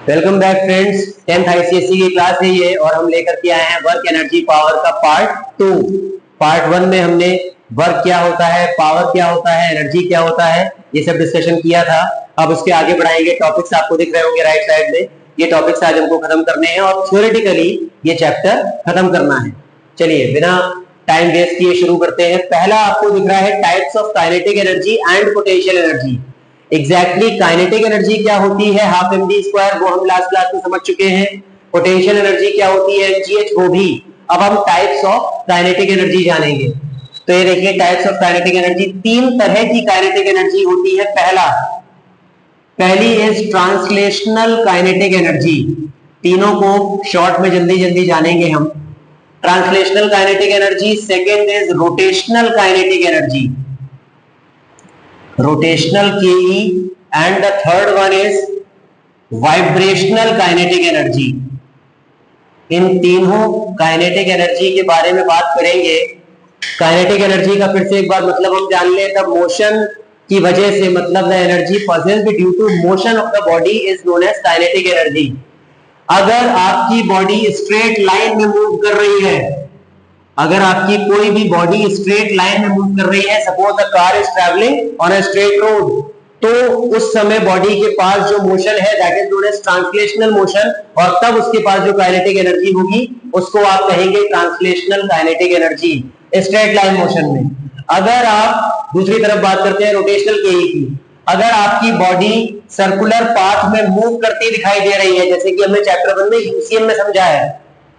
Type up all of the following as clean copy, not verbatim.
Welcome back friends. 10th ICSE की class है ये और हम लेकर के आए हैं वर्क एनर्जी पावर का पार्ट 2। पार्ट 1 में हमने वर्क क्या होता है, पावर क्या होता है, एनर्जी क्या होता है, ये सब डिस्कशन किया था। अब उसके आगे बढ़ाएंगे। टॉपिक्स आपको दिख रहे होंगे राइट साइड में। ये टॉपिक्स आज हमको खत्म करने हैं और थ्योरेटिकली ये चैप्टर खत्म करना है। चलिए बिना टाइम वेस्ट किए शुरू करते हैं। पहला आपको दिख रहा है types of kinetic energy and potential energy. Exactly kinetic energy क्या होती है, हाफ एम डी स्क्वायर, वो हम लास्ट क्लास में समझ चुके हैं। पोटेंशियल एनर्जी क्या होती है, mgh, वो भी। अब हम टाइप्स ऑफ काइनेटिक एनर्जी जानेंगे। तो ये देखिए टाइप्स ऑफ काइनेटिक एनर्जी, तीन तरह की काइनेटिक एनर्जी होती है। पहली इज ट्रांसलेशनल काइनेटिक एनर्जी। तीनों को शॉर्ट में जल्दी जल्दी जानेंगे हम। Translational kinetic energy. Second is rotational kinetic energy, rotational Ke, and the third one is vibrational kinetic energy। इन तीनों काइनेटिक एनर्जी के बारे में बात करेंगे। काइनेटिक एनर्जी का फिर से एक बार मतलब हम जान ले। तब मोशन की वजह से, मतलब the energy possessed due to motion of the body is known as kinetic energy. अगर आपकी बॉडी स्ट्रेट लाइन में मूव कर रही है, अगर आपकी कोई भी बॉडी स्ट्रेट लाइन में मूव कर रही है, suppose the car is travelling on a straight road, तो उस समय बॉडी के पास जो मोशन है that is known as translational motion, और तब उसके पास जो काइनेटिक एनर्जी होगी उसको आप कहेंगे translational kinetic energy, straight line motion में। अगर आप दूसरी तरफ बात करते हैं रोटेशनल के की, अगर आपकी बॉडी सर्कुलर पाथ में मूव करती दिखाई दे रही है, जैसे कि हमने चैप्टर 1 में यूसीएम में समझा है,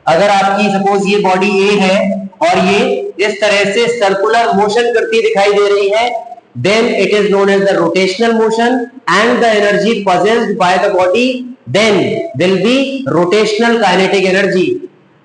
अगर आपकी सपोज ये बॉडी ए है और ये इस तरह से सर्कुलर मोशन करती दिखाई दे रही है, then it is known as the rotational motion and the energy possessed by the body then will be rotational kinetic energy।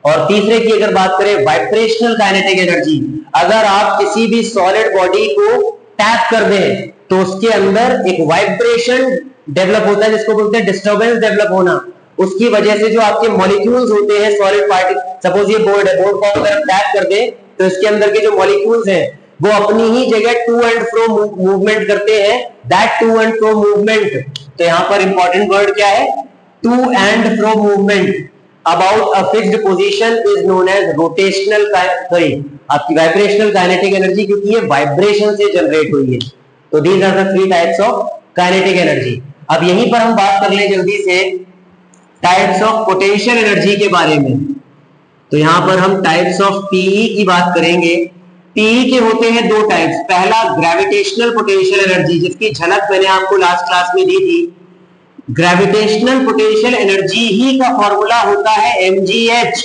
और तीसरे की अगर बात करें वाइब्रेशनल काइनेटिक एनर्जी, अगर आप किसी भी सॉलिड बॉडी को टैप कर दें तो उसके अंदर एक वाइब्रेशन डेवलप होता है जिसको बोलते हैं डिस्टर्बेंस डेवलप होना। उसकी वजह से जो आपके मॉलिक्यूल्स होते हैं सॉलिड पार्टिकल, सपोज ये बोर्ड है, बोर्ड को अगर टैप कर दे तो इसके अंदर के जो मॉलिक्यूल्स हैं वो अपनी ही जगह टू एंड फ्रो मूवमेंट करते हैं। That to and fro movement, तो यहां पर इंपॉर्टेंट वर्ड क्या है, to and fro movement about a fixed position is known as rotational, sorry आपकी वाइब्रेशनल काइनेटिक एनर्जी, क्योंकि ये वाइब्रेशन से जनरेट हुई है। तो these are the three types of kinetic energy. अब यहीं पर हम बात कर लें जल्दी से टाइप्स ऑफ पोटेंशियल एनर्जी के बारे में। तो यहां पर हम टाइप्स ऑफ पीई की बात करेंगे। पीई के होते हैं दो टाइप्स। पहला ग्रेविटेशनल पोटेंशियल एनर्जी, जिसकी झलक मैंने आपको लास्ट क्लास में दी थी। ग्रेविटेशनल पोटेंशियल एनर्जी ही का फॉर्मूला होता है mgh।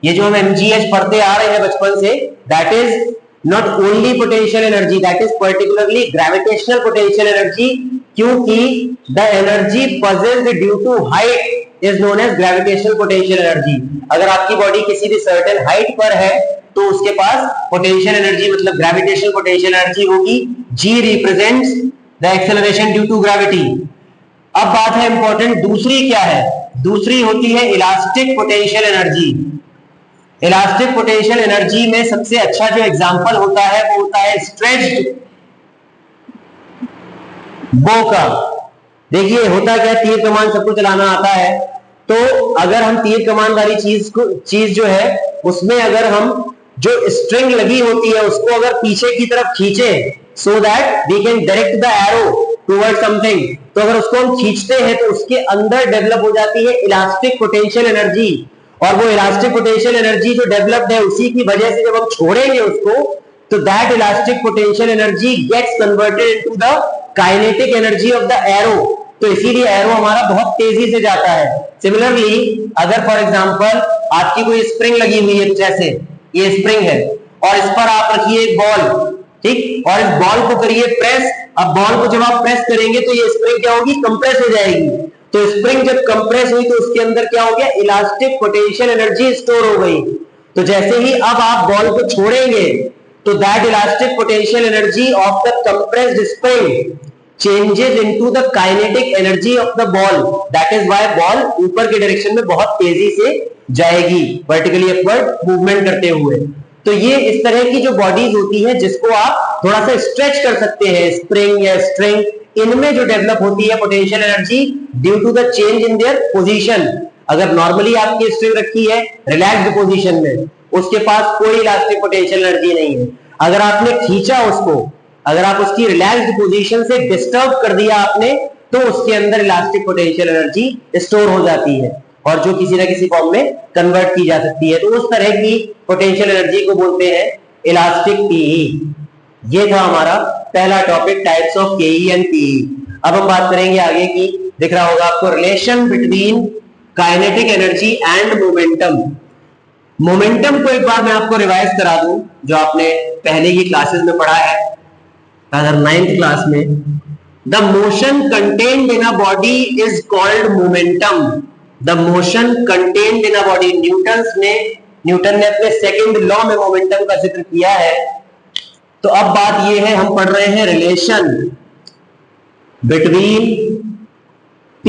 ये जो हम mgh पढ़ते आ रहे हैं बचपन से, that is not only potential energy, that is particularly gravitational potential energy, क्योंकि the energy possessed due to height is known as gravitational potential energy. अगर आपकी बॉडी किसी भी सर्टेन हाइट पर है तो उसके पास पोटेंशियल एनर्जी मतलब ग्रेविटेशनल पोटेंशियल एनर्जी होगी। G represents the acceleration due to gravity. अब बात है इंपॉर्टेंट, दूसरी क्या है, दूसरी होती है elastic potential energy. Elastic potential energy में सबसे अच्छा जो एग्जांपल होता है वो होता है स्ट्रेच्ड बो का। देखिए होता क्या, तीर कमान सबको चलाना आता है, तो अगर हम तीर कमान वाली चीज जो है उसमें अगर हम जो स्ट्रिंग लगी होती है उसको अगर पीछे की तरफ खींचे so that we can direct the arrow toward something, तो अगर उसको हम खींचते हैं तो उसके अंदर डेवलप हो जाती है इलास्टिक पोटेंशियल एनर्जी। और वो इलास्टिक पोटेंशियल एनर्जी जो डेवलप्ड है उसी की वजह से जब हम छोड़ेंगे उसको तो that elastic potential energy gets converted into the kinetic energy of the arrow. तो इसीलिए एरो हमारा बहुत तेजी से जाता है। सिमिलरली अगर फॉर एग्जांपल आपकी कोई स्प्रिंग लगी हुई है, जैसे ये स्प्रिंग है और इस पर आप रखिए एक बॉल, ठीक, और इस बॉल को करिए प्रेस। अब बॉल को जब आप प्रेस करेंगे तो ये स्प्रिंग क्या होगी, कंप्रेस हो जाएगी। तो स्प्रिंग जब कंप्रेस हुई तो उसके अंदर क्या हो गया, इलास्टिक पोटेंशियल एनर्जी स्टोर हो गई। तो जैसे ही अब आप बॉल को छोड़ेंगे तो that elastic potential energy of the compressed spring changes into the kinetic energy of the ball, that is why ball ऊपर के डायरेक्शन में बहुत तेजी से जाएगी वर्टिकली अपवर्ड मूवमेंट करते हुए। तो ये इस तरह की जो बॉडीज होती है जिसको आप थोड़ा सा स्ट्रेच कर सकते हैं, स्प्रिंग या स्ट्रिंग, इनमें जो डेवलप होती है potential energy due to the change in their position. अगर नॉर्मली आपकी स्ट्रिंग रखी है रिलैक्स्ड पोजीशन में, उसके पास कोई इलास्टिक पोटेंशियल एनर्जी नहीं है। अगर आपने खींचा उसको, अगर आप उसकी रिलैक्स्ड पोजीशन से डिस्टर्ब कर दिया आपने, तो उसके अंदर इलास्टिक पोटेंशियल एनर्जी स्टोर हो जाती है और जो किसी ना किसी फॉर्म में कन्वर्ट की जा सकती है। तो उस तरह की पोटेंशियल एनर्जी को बोलते हैं इलास्टिक पीई। ये था हमारा पहला टॉपिक, टाइप्स ऑफ केई एंड पीई। अब हम बात करेंगे आगे की, दिख रहा होगा आपको, relation between kinetic energy and momentum. Momentum को एक बार मैं आपको रिवाइज करा दूं, जो आपने पहले की क्लासेस में पढ़ा है, अगर 9th क्लास में, the motion contained in a body is called momentum. The motion contained in a body, Newton ने अपने सेकंड लॉ में मोमेंटम का जिक्र किया है। तो अब बात यह है, हम पढ़ रहे हैं relation between P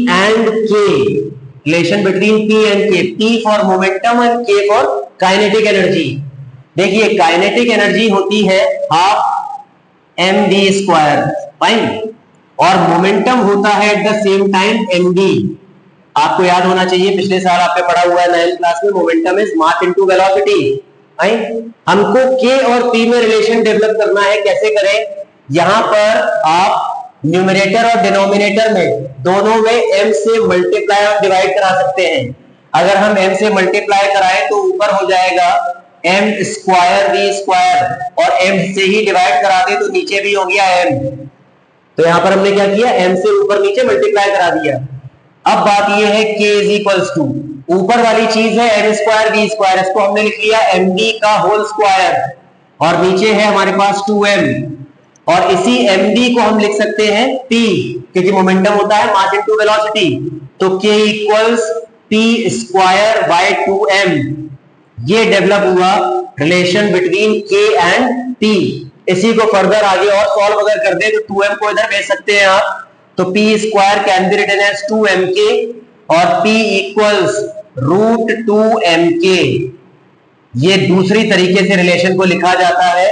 and K, relation between P and K, P for momentum and K for kinetic energy. देखिए काइनेटिक एनर्जी होती है हाफ mv², फाइन, और मोमेंटम होता है at the same time mv। आपको याद होना चाहिए, पिछले साल आपने पढ़ा हुआ है 9th क्लास में, momentum is mass into velocity. हमको K और P में रिलेशन डेवलप करना है, कैसे करें? यहां पर आप न्यूमरेटर और डिनोमिनेटर में दोनों में m से मल्टीप्लाई और डिवाइड करा सकते हैं। अगर हम m से मल्टीप्लाई कराएं तो ऊपर हो जाएगा m² v², और m से ही डिवाइड करा दे तो नीचे भी हो गया m। तो यहां पर हमने क्या किया, m से ऊपर नीचे मल्टीप्लाई करा दिया। अब बात यह है k इज इक्वल्स टू, ऊपर वाली चीज है m² v², इसको हमने लिख लिया mv का होल स्क्वायर, और नीचे है हमारे पास 2m, और इसी mv को हम लिख सकते हैं p, क्योंकि मोमेंटम होता है मास इनटू वेलोसिटी। तो k equals p² by 2m। ये डेवलप हुआ relation between k and p। इसी को फर्दर आगे और सॉल्व अगर कर दे तो 2m को इधर भेज सकते हैं आप, तो p² can be written as 2mk, और p इक्वल्स √2mk। ये दूसरी तरीके से रिलेशन को लिखा जाता है,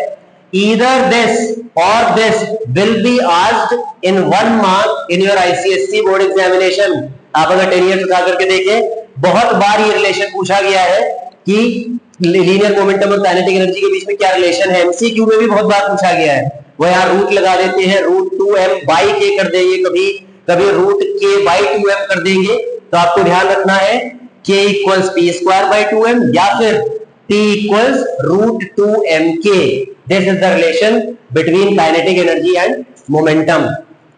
either this or this will be asked in 1 mark in your ICSE board examination। आप अगर 10 years उठा करके देखें, बहुत बार ये रिलेशन पूछा गया है कि लीनियर मोमेंटम और काइनेटिक एनर्जी के बीच में क्या रिलेशन है। एमसीक्यू में भी बहुत बार पूछा गया है। वो यहाँ रूट लगा देते हैं, √2m बाई k कर देंगे, कभी कभी √k बाई 2m कर देंगे। तो आपको ध्यान रखना है k equals p² by 2m या फिर p equals √2mk। This is the relation between kinetic energy and momentum.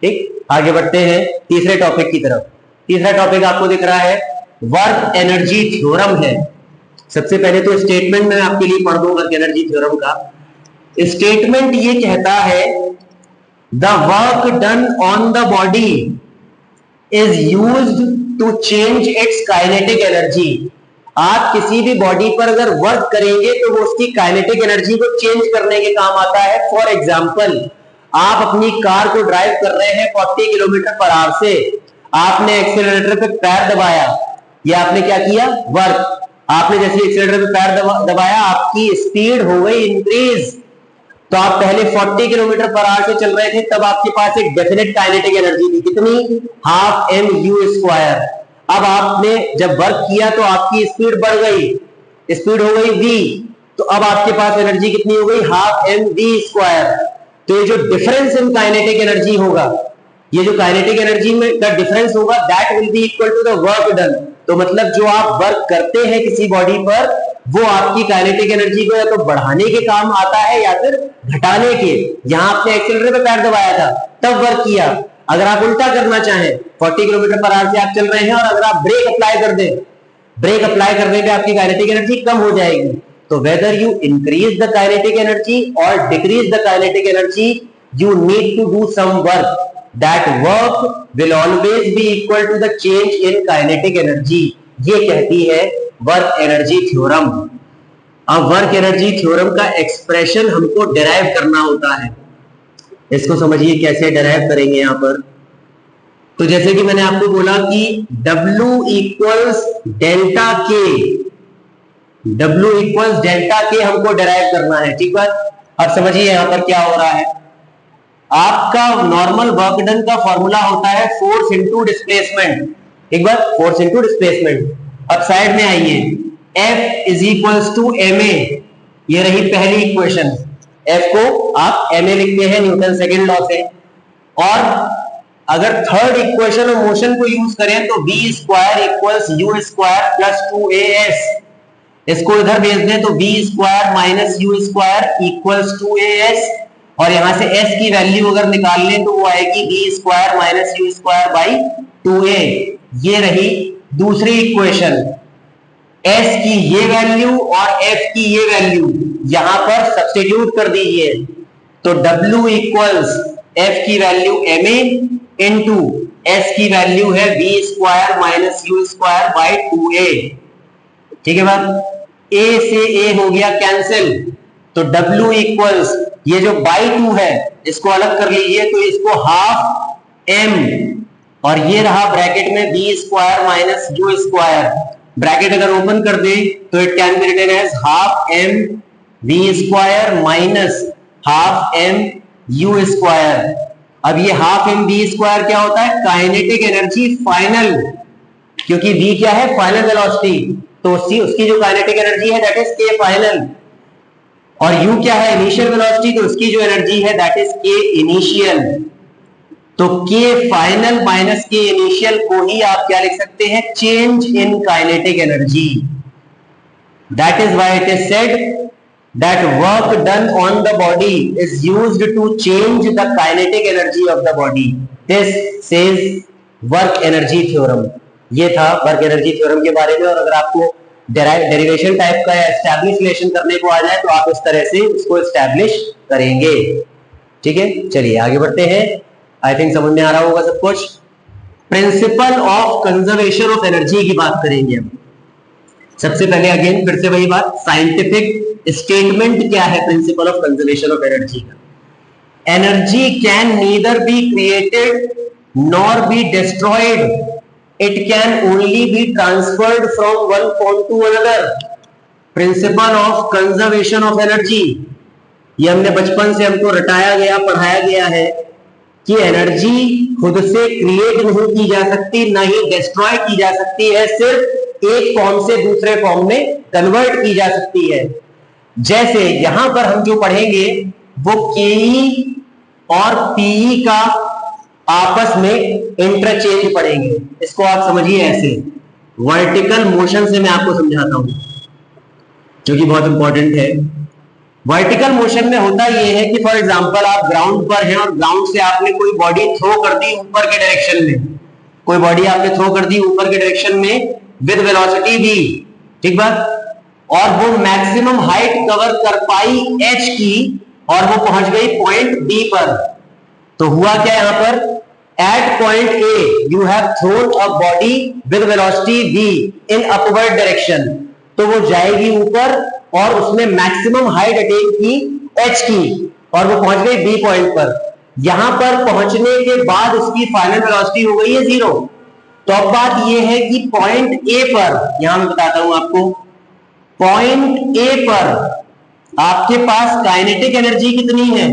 ठीक, आगे बढ़ते हैं तीसरे टॉपिक की तरफ। तीसरा टॉपिक आपको दिख रहा है वर्क एनर्जी थ्योरम है। सबसे पहले तो स्टेटमेंट में आपके लिए पढ़ दूं वर्क एनर्जी थ्योरम का। स्टेटमेंट ये कहता है, the work done on the body is used to change its kinetic energy. आप किसी भी बॉडी पर अगर वर्क करेंगे तो वो उसकी काइनेटिक एनर्जी को चेंज करने के काम आता है। फॉर एग्जाम्पल, आप अपनी कार को ड्राइव कर रहे हैं 40 किलोमीटर पर आवर से, आपने एक्सीलरेटर पे पैर दबाया, या आपने क्या किया, वर्क। आपने जैसे एक्सीलरेटर पे पैर दबाया, आपकी स्पीड हो गई इंक्रीज। तो आप पहले 40 किलोमीटर पर आवर से चल रहे थे, तब आपके पास एक डेफिनेट काइनेटिक एनर्जी थी, कितनी, हाफ mu²। अब आपने जब वर्क किया तो आपकी स्पीड बढ़ गई, स्पीड हो गई v, तो अब आपके पास एनर्जी कितनी हो गई, हाफ mv²। तो ये जो डिफरेंस इन काइनेटिक एनर्जी होगा, ये जो काइनेटिक एनर्जी में का डिफरेंस होगा, that will be equal to the work done. तो मतलब जो आप वर्क करते हैं किसी बॉडी पर, वो आपकी काइनेटिक एनर्जी को या तो बढ़ाने के काम आता है या फिर घटाने के। यहां आपने एक्सीलरेटर पे पैर दबाया था, तब वर्क किया। अगर आप उल्टा करना चाहें, 40 किलोमीटर पर आवर से आप चल रहे हैं, और अगर आप ब्रेक अप्लाई कर दें, ब्रेक अप्लाई करने पे आपकी काइनेटिक एनर्जी कम हो जाएगी। तो whether you increase the kinetic energy और decrease the kinetic energy, you need to do some work. That work will always be equal to the change in kinetic energy। ये कहती है वर्क एनर्जी थ्योरम। अब work energy theorem का expression हमको derive करना होता है। इसको समझिए कैसे डिराइव करेंगे यहां पर। तो जैसे कि मैंने आपको बोला कि W इक्वल्स डेल्टा के, W इक्वल्स डेल्टा के हमको डिराइव करना है। ठीक है, अब समझिए यहां पर क्या हो रहा है। आपका नॉर्मल वर्क डन का फॉर्मूला होता है फोर्स इंटू डिस्प्लेसमेंट। एक बार फोर्स इंटू डिस्प्लेसमेंट। अब साइड में आइए, F is equals to ma, ये रही पहली इक्वेशन। F को आप ma लिखते हैं न्यूटन सेकेंड लॉ से। और अगर थर्ड इक्वेशन ऑफ मोशन को यूज करें तो v square equals u square plus 2as, इसको इधर भेज दें तो v square minus u square equals 2as, और यहां से s की वैल्यू अगर निकाल लें तो वो आएगी v square minus u square by 2a। ये रही दूसरी इक्वेशन। s की ये वैल्यू और f की ये वैल्यू यहां पर सब्स्टिट्यूट कर दीजिए, तो w इक्वल्स f की वैल्यू ma इंटू s की वैल्यू है v square minus u square by 2a। ठीक है बात, a से a हो गया कैंसिल, तो w इक्वल्स ये जो बाई 2 है इसको अलग कर लीजिए, तो इसको हाफ m, और ये रहा ब्रैकेट में v square minus u square. Bracket अगर ओपन कर दे तो it can be written as half m v square minus half m u square. अब ये हाफ m v स्क्वायर क्या होता है? काइनेटिक एनर्जी फाइनल, क्योंकि v क्या है? फाइनल वेलोसिटी, तो उसकी जो काइनेटिक एनर्जी है दैट इज k फाइनल, और u क्या है? इनिशियल वेलोसिटी, तो उसकी जो एनर्जी है दैट इज k इनिशियल। तो k final minus k initial को ही आप क्या लिख सकते हैं? Change in kinetic energy. That is why it is said that work done on the body is used to change the kinetic energy of the body. This says work energy theorem. ये था work energy theorem के बारे में। और अगर आपको derivation type का या एस्टैब्लिश रिलेशन करने को आ जाए तो आप इस तरह से उसको एस्टैब्लिश करेंगे। ठीक है, चलिए आगे बढ़ते हैं। आई थिंक समझ में आ रहा होगा सब कुछ। Principal of conservation of energy की बात करेंगे हम। सबसे पहले अगेन फिर से वही बात, साइंटिफिक स्टेटमेंट क्या है principle of conservation of energy का? Energy can neither be created nor be destroyed, it can only be transferred from one form to another. Principle of conservation of energy, ये हमने बचपन से हमको रटाया गया, पढ़ाया गया है कि एनर्जी खुद से क्रिएट नहीं की जा सकती, ना ही डिस्ट्रॉय की जा सकती है, सिर्फ एक फॉर्म से दूसरे फॉर्म में कन्वर्ट की जा सकती है। जैसे यहां पर हम जो पढ़ेंगे वो KE और PE का आपस में इंटरचेंज पढ़ेंगे। इसको आप समझिए ऐसे, वर्टिकल मोशन से मैं आपको समझाता हूं जो कि बहुत इंपॉर्टेंट है। वर्टिकल मोशन में होता यह है कि फॉर एग्जांपल आप ग्राउंड पर हैं और ग्राउंड से आपने कोई बॉडी थ्रो कर दी ऊपर के डायरेक्शन में, कोई बॉडी आपने थ्रो कर दी ऊपर के डायरेक्शन में विद वेलोसिटी v, ठीक बात, और वो मैक्सिमम हाइट कवर कर पाई h की और वो पहुंच गई पॉइंट B पर। तो हुआ क्या यहां पर? At point A you have thrown a body with velocity v in upward direction, तो वो जाएगी ऊपर और उसने मैक्सिमम हाइट अटेन की h की और वो पहुंच गई B पॉइंट पर। यहां पर पहुंचने के बाद उसकी फाइनल वेलोसिटी हो गई है 0। तो अब बात यह है कि पॉइंट A पर, यहां मैं बताता हूं आपको, पॉइंट A पर आपके पास काइनेटिक एनर्जी कितनी है?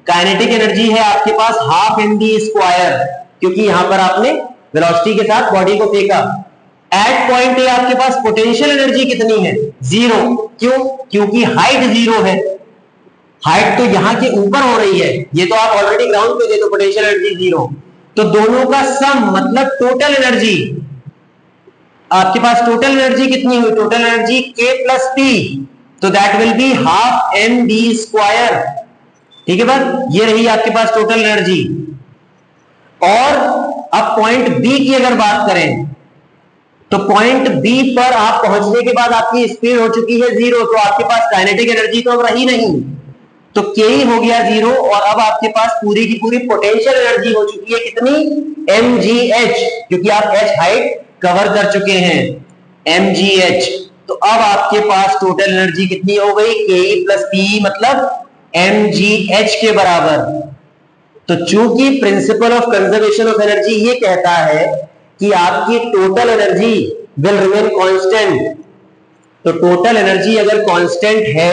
काइनेटिक एनर्जी है आपके पास हाफ mv स्क्वायर, क्योंकि यहां पर आपने वेलोसिटी के साथ बॉडी को फेंका। एट पॉइंट A आपके पास पोटेंशियल एनर्जी कितनी है? 0। क्यों? क्योंकि हाइट 0 है। हाइट तो यहां के ऊपर हो रही है, ये तो आप ऑलरेडी ग्राउंड पे थे, तो पोटेंशियल एनर्जी 0। तो दोनों का सम मतलब टोटल एनर्जी, आपके पास टोटल एनर्जी कितनी हुई? Total energy K plus P, तो that will be half mv square. ठीक है बात, ये रही आपके पास टोटल एनर्जी। और अब पॉइंट B की अगर बात करें तो पॉइंट B पर आप पहुंचने के बाद आपकी स्पीड हो चुकी है 0, तो आपके पास काइनेटिक एनर्जी तो अब रही नहीं, तो K हो गया 0, और अब आपके पास पूरी की पूरी पोटेंशियल एनर्जी हो चुकी है कितनी? mgh, क्योंकि आप h हाइट कवर कर चुके हैं, mgh। तो अब आपके पास टोटल एनर्जी कितनी हो गई? KE प्लस PE मतलब mgh के बराबर। तो चूंकि principle of conservation of energy ये कहता है कि आपकी total energy will remain constant, तो टोटल एनर्जी अगर कांस्टेंट है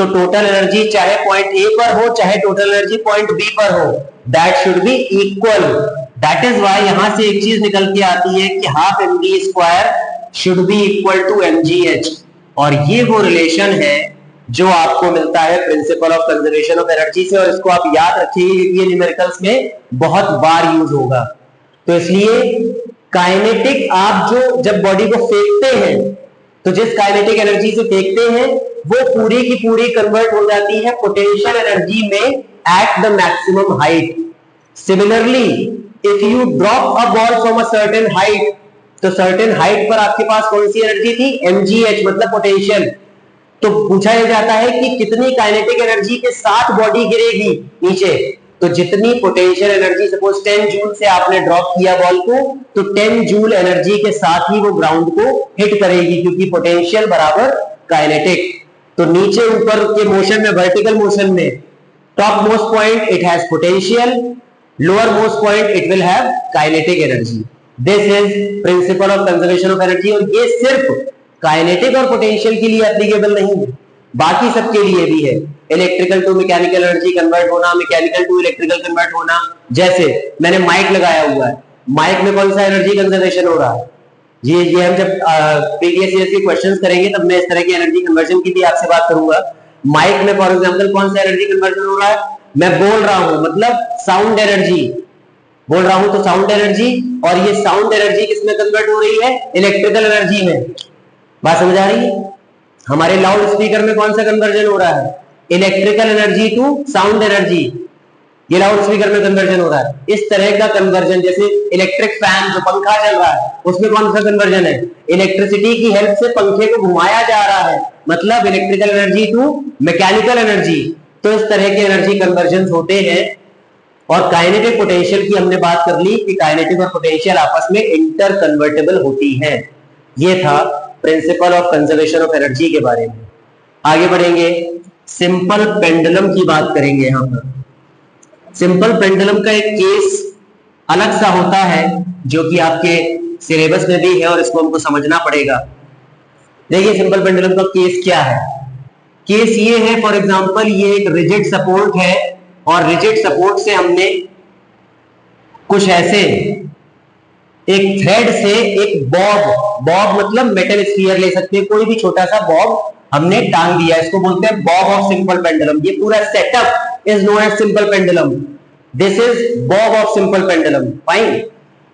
तो टोटल एनर्जी चाहे पॉइंट ए पर हो चाहे टोटल एनर्जी पॉइंट बी पर हो, that should be equal. That is why यहां से एक चीज निकल के आती है कि half m v square should be equal to mgh, और ये वो रिलेशन है जो आपको मिलता है principle of conservation of energy से, और इसको आप याद रखिए, ये न्यूमेरिकल्स में बहुत बार यूज होगा। तो इसलिए काइनेटिक, आप जो जब बॉडी को फेंकते हैं तो जिस काइनेटिक एनर्जी से फेंकते हैं वो पूरी की पूरी कन्वर्ट हो जाती है पोटेंशियल एनर्जी में at the maximum height. Similarly if you drop a ball from a certain height, तो सर्टेन हाइट पर आपके पास कौन सी एनर्जी थी, mgh, मतलब पोटेंशियल। तो पूछा यह जाता है कि कितनी काइनेटिक एनर्जी के साथ बॉडी गिरेगी नीचे, तो जितनी पोटेंशियल एनर्जी, सपोज 10 जूल से आपने ड्रॉप किया बॉल को, तो 10 जूल एनर्जी के साथ ही वो ग्राउंड को हिट करेगी, क्योंकि पोटेंशियल बराबर काइनेटिक। तो नीचे ऊपर के मोशन में, वर्टिकल मोशन में, top most point it has potential, lower most point it will have kinetic energy. This is principal of conservation of energy, और ये सिर्फ काइनेटिक और पोटेंशियल के लिए एप्लीकेबल नहीं है, बाकी सबके लिए भी है। Electrical to mechanical energy convert होना, मैकेनिकल टू इलेक्ट्रिकल कन्वर्ट होना। जैसे मैंने माइक लगाया हुआ है, माइक में कौन सा एनर्जी कंजर्वेशन हो रहा है, ये हम जब प्रीवियस ईयर के क्वेश्चंस करेंगे तब मैं इस तरह की एनर्जी कन्वर्जन की भी आपसे बात करूंगा। माइक में फॉर एग्जांपल कौन सा एनर्जी कन्वर्जन हो रहा है, मैं बोल रहा हूं, मतलब साउंड एनर्जी बोल रहा हूं, तो साउंड एनर्जी, और ये साउंड एनर्जी किसमें कन्वर्ट हो रही है, इलेक्ट्रिकल एनर्जी में। बात समझ आ रही है? हमारे लाउड स्पीकर में कौन सा कन्वर्जन हो रहा है, electrical energy to sound energy, ये लाउड स्पीकर में कन्वर्जन हो रहा है। इस तरह का कन्वर्जन, जैसे इलेक्ट्रिक फैन जो पंखा चल रहा है उसमें कौन सा कन्वर्जन है, इलेक्ट्रिसिटी की हेल्प से पंखे को घुमाया जा रहा है, मतलब electrical energy to mechanical energy. तो इस तरह के एनर्जी कन्वर्जन होते हैं। और काइनेटिक पोटेंशियल की हमने बात कर ली कि काइनेटिक और पोटेंशियल आपस में इंटर कन्वर्टेबल होती है। ये था principal of conservation of energy के बारे में। आगे बढ़ेंगे, सिंपल पेंडुलम की बात करेंगे। यहां पर सिंपल पेंडुलम का एक केस अलग सा होता है जो कि आपके सिलेबस में भी है और इसको हमको समझना पड़ेगा। देखिए सिंपल पेंडुलम का केस क्या है। केस ये है, फॉर एग्जांपल ये एक रिजिड सपोर्ट है और रिजिड सपोर्ट से हमने कुछ ऐसे एक थ्रेड से एक बॉब मतलब मेटल स्फीयर ले सकते हैं, कोई भी छोटा सा बॉब हमने टांग दिया, इसको बोलते हैं बॉब ऑफ सिंपल पेंडुलम। ये पूरा setup is known as simple pendulum. This is bob of simple pendulum. Fine.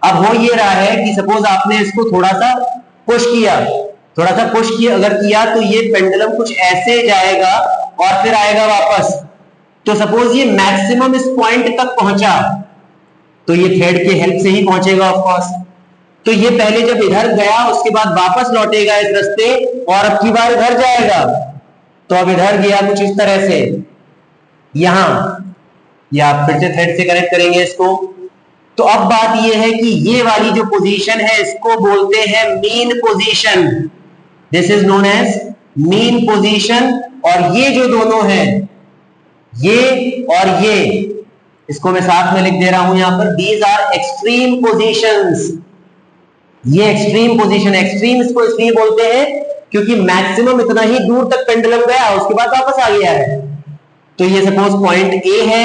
अब हो ये रहा है कि सपोज आपने इसको थोड़ा सा पुश किया, अगर किया तो ये पेंडुलम कुछ ऐसे जाएगा और फिर आएगा वापस। तो सपोज ये मैक्सिमम इस पॉइंट तक पहुंचा तो ये थ्रेड के हेल्प से ही पहुंचेगा ऑफ कोर्स। तो ये पहले जब इधर गया उसके बाद वापस लौटेगा इस रास्ते और अब की बार इधर जाएगा, तो अब इधर गया कुछ इस तरह से यहां, या फिर से थ्रेड से कनेक्ट करेंगे इसको। तो अब बात ये है कि ये वाली जो पोजीशन है इसको बोलते हैं mean position. This is known as mean position. और ये जो दोनों हैं, ये और ये, इसको मैं साथ में लिख दे रहा हूं यहां पर, दीज आर एक्सट्रीम पोजीशंस। ये एक्सट्रीम पोजीशन, एक्सट्रीम इसको इसलिए बोलते हैं क्योंकि मैक्सिमम इतना ही दूर तक पेंडुलम गया उसके बाद वापस आ गया है। तो ये सपोज पॉइंट ए है,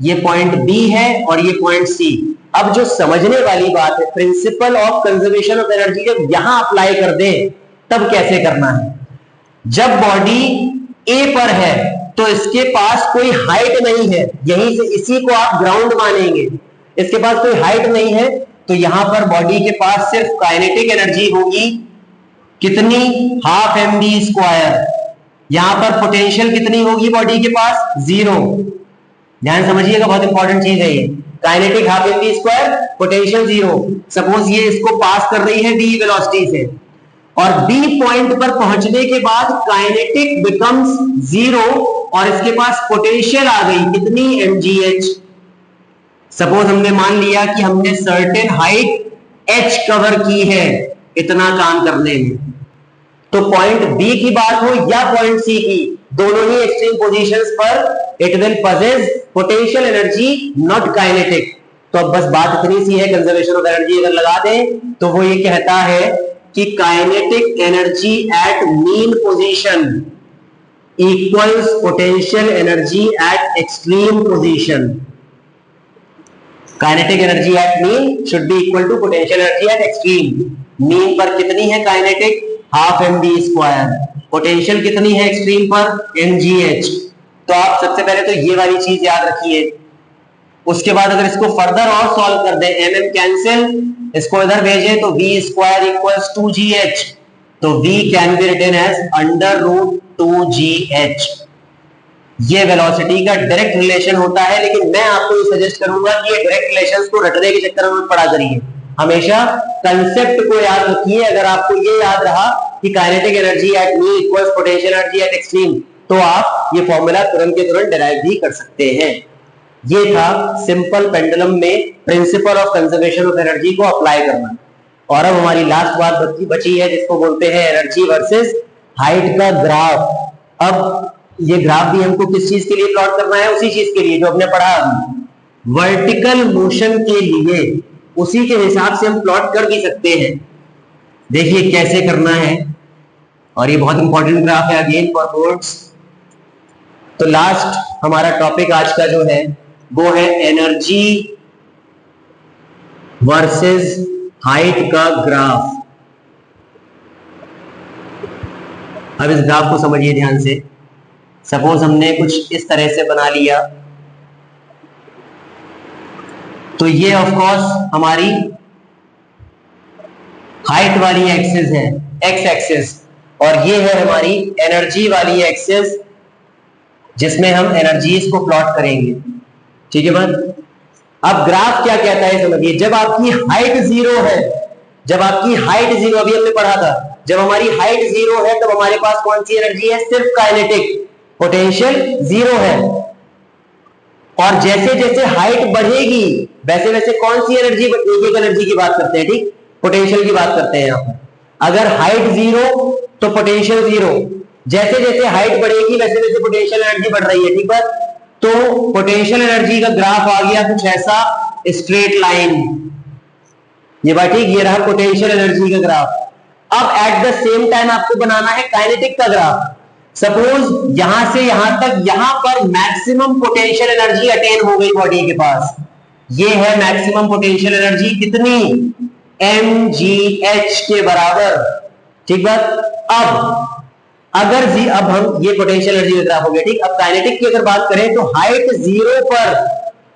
ये पॉइंट बी है और ये पॉइंट सी। अब जो समझने वाली बात है, principle of conservation of energy जब यहां अप्लाई कर दे तब कैसे करना है। जब बॉडी ए पर है तो इसके पास कोई हाइट नहीं है, यहीं से इसी को आप ग्राउंड मानेंगे, इसके पास कोई हाइट नहीं है, तो यहां पर बॉडी के पास सिर्फ काइनेटिक एनर्जी होगी। कितनी, हाफ एम बी स्क्वायर। यहां पर पोटेंशियल कितनी होगी बॉडी के पास, 0। ध्यान समझिएगा, बहुत इंपॉर्टेंट चीज है ये। Kinetic half m v square, potential 0। Suppose ये इसको पास कर रही है डी वेलोसिटी से, और बी पॉइंट पर पहुंचने के बाद काइनेटिक बिकम्स 0 और इसके पास पोटेंशियल आ गई कितनी, mgh। सपोज हमने मान लिया कि हमने सर्टेन हाइट h कवर की है इतना काम करने में, तो पॉइंट B की बात हो या पॉइंट C की, दोनों ही एक्सट्रीम पोजीशंस पर it will possess potential energy not kinetic. तो अब बस बात इतनी सी है, कंजर्वेशन ऑफ एनर्जी अगर लगा दें तो वो ये कहता है कि kinetic energy at mean position equals potential energy at extreme position. Kinetic energy at mean should be equal to potential energy at extreme. Mean पर कितनी है kinetic? Half mv square. Potential कितनी है एक्सट्रीम पर? mgh. तो आप सबसे पहले तो ये वाली चीज याद रखिए. उसके बाद अगर इसको फर्दर और सॉल्व कर दें, mm कैंसिल, इसको इधर भेजें तो v स्क्वायर इक्वल्स 2gh. तो v can be written as under root 2gh. ये वेलोसिटी का डायरेक्ट रिलेशन होता है, लेकिन मैं आपको ये सजेस्ट करूंगा कि ये डायरेक्ट रिलेशंस को रटने के चक्कर में मत पड़ा करिए. हमेशा कंसेप्ट को याद रखिए. अगर आपको ये याद रहा कि kinetic energy at me equals potential energy at extreme, तो आप ये फॉर्मूला तुरंत के तुरंत डिराइव भी कर सकते हैं. ये था सिंपल पेंडुलम में principal of conservation of energy को अप्लाई करना. और अब हमारी लास्ट बात बची है, जिसको बोलते हैं एनर्जी वर्सेस हाइट का ग्राफ. अब ये ग्राफ भी हमको किस चीज के लिए प्लॉट करना है? उसी चीज के लिए जो हमने पढ़ा अभी, वर्टिकल मोशन के लिए. उसी के हिसाब से हम प्लॉट कर भी सकते हैं. देखिए कैसे करना है, और ये बहुत इंपॉर्टेंट ग्राफ है अगेन फॉर बोर्ड्स. तो लास्ट हमारा टॉपिक आज का जो है वो है एनर्जी वर्सेस हाइट का ग्राफ. अब इस ग्राफ को समझिए ध्यान से. सपोज हमने कुछ इस तरह से बना लिया, तो ये ऑफ कोर्स हमारी हाइट वाली एक्सिस है, एक्स एक्सिस, और ये है हमारी एनर्जी वाली एक्सिस, जिसमें हम एनर्जीज को प्लॉट करेंगे. ठीक है बात. अब ग्राफ क्या कहता है समझिए. जब आपकी हाइट जीरो है, जब आपकी हाइट जीरो, अभी हमने पढ़ा था, जब हमारी हाइट जीरो है तब हमारे पास कौन सी एनर्जी है? सिर्फ काइनेटिक. पोटेंशियल जीरो है. और जैसे जैसे हाइट बढ़ेगी वैसे वैसे कौन सी एनर्जी? एक एनर्जी की बात करते हैं, ठीक, पोटेंशियल की बात करते हैं यहां पर. अगर हाइट जीरो तो पोटेंशियल जीरो. जैसे जैसे हाइट बढ़ेगी वैसे वैसे पोटेंशियल एनर्जी बढ़ रही है. ठीक बात. तो पोटेंशियल एनर्जी का ग्राफ आ गया कुछ ऐसा, स्ट्रेट लाइन. ये बात ठीक. ये रहा पोटेंशियल एनर्जी का ग्राफ. अब एट द सेम टाइम आपको बनाना है काइनेटिक का ग्राफ. सपोज यहां से यहां तक, यहां पर मैक्सिमम पोटेंशियल एनर्जी अटेन हो गई बॉडी के पास. ये है मैक्सिमम पोटेंशियल एनर्जी. कितनी? mgh के बराबर. ठीक बात. अब हम ये पोटेंशियल एनर्जी का ग्राफ हो गया. ठीक. अब काइनेटिक की अगर बात करें तो हाइट जीरो पर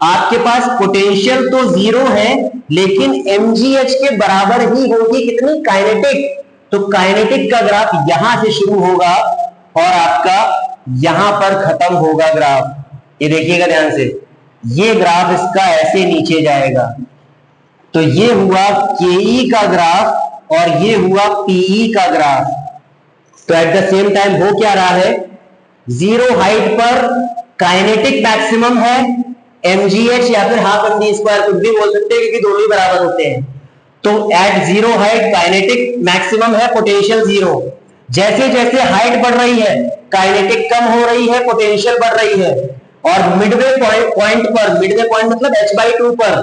आपके पास पोटेंशियल तो जीरो है, लेकिन mgh के बराबर ही होगी कितनी? काइनेटिक. तो काइनेटिक का ग्राफ यहां से शुरू होगा और आपका यहां पर खत्म होगा ग्राफ. ये देखिएगा ध्यान से. ये ग्राफ इसका ऐसे नीचे जाएगा. तो ये हुआ ke का ग्राफ और ये हुआ pe का ग्राफ. तो एट द सेम टाइम हो क्या रहा है? जीरो हाइट पर काइनेटिक मैक्सिमम है, mgh या फिर हाफ mv स्क्वायर कुछ भी बोल सकते हैं, क्योंकि दोनों ही बराबर होते हैं. तो at zero height kinetic maximum है, पोटेंशियल जीरो. जैसे जैसे हाइट बढ़ रही है काइनेटिक कम हो रही है, पोटेंशियल बढ़ रही है. और मिडवे पॉइंट पर, मिडवे पॉइंट मतलब h/2 पर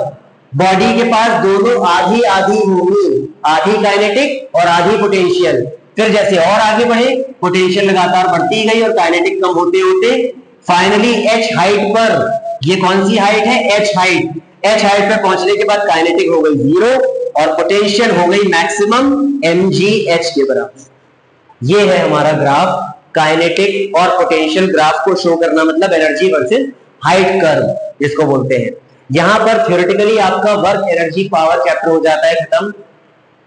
बॉडी के पास दोनों आधी आधी होंगी, आधी काइनेटिक और आधी पोटेंशियल. फिर जैसे और आगे बढ़े पोटेंशियल लगातार बढ़ती गई और काइनेटिक कम होते होते फाइनली h हाइट पर, ये कौन सी हाइट है? h height. h हाइट पर पहुंचने के बाद काइनेटिक हो गई जीरो और पोटेंशियल हो गई मैक्सिमम mgh के बराबर. ये है हमारा ग्राफ. काइनेटिक और पोटेंशियल ग्राफ को शो करना मतलब एनर्जी वर्सेस हाइट कर्व जिसको बोलते हैं. यहां पर थ्योरेटिकली आपका वर्क एनर्जी पावर चैप्टर हो जाता है खत्म.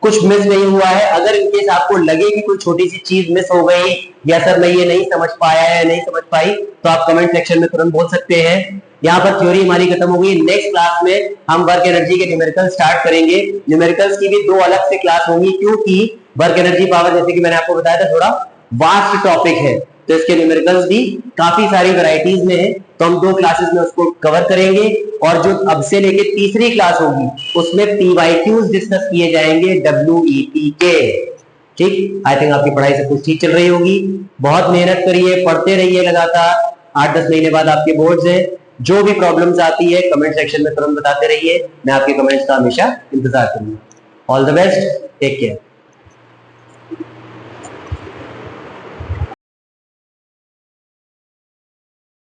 कुछ मिस नहीं हुआ है. अगर इनकेस आपको लगे कि कोई छोटी सी चीज मिस हो गई या सर मैं ये नहीं समझ पाया है, नहीं समझ पाई, तो आप कमेंट सेक्शन में तुरंत बोल सकते हैं. यहाँ पर थ्योरी हमारी खत्म हो गई. नेक्स्ट क्लास में हम वर्क एनर्जी के न्यूमेरिकल स्टार्ट करेंगे. न्यूमेरिकल्स की भी दो अलग से क्लास होंगी, क्योंकि वर्क एनर्जी पावर जैसे कि मैंने आपको बताया था थोड़ा वास्ट टॉपिक है, तो इसके न्यूमेरिकल्स भी काफी सारी वैरायटीज में है. तो हम दो क्लासेस में उसको कवर करेंगे और जो अब से लेके तीसरी क्लास होगी उसमें PYQs डिस्कस किए जाएंगे WEP के. ठीक. आई थिंक आपकी पढ़ाई सब कुछ ठीक चल रही होगी. बहुत मेहनत करिए, पढ़ते रहिए लगातार. 8-10 महीने बाद आपके बोर्ड्स हैं. जो भी प्रॉब्लम्स आती है कमेंट सेक्शन में तुरंत बताते रहिए. मैं आपके कमेंट्स का हमेशा इंतजार करूंगा. All the best. Take care.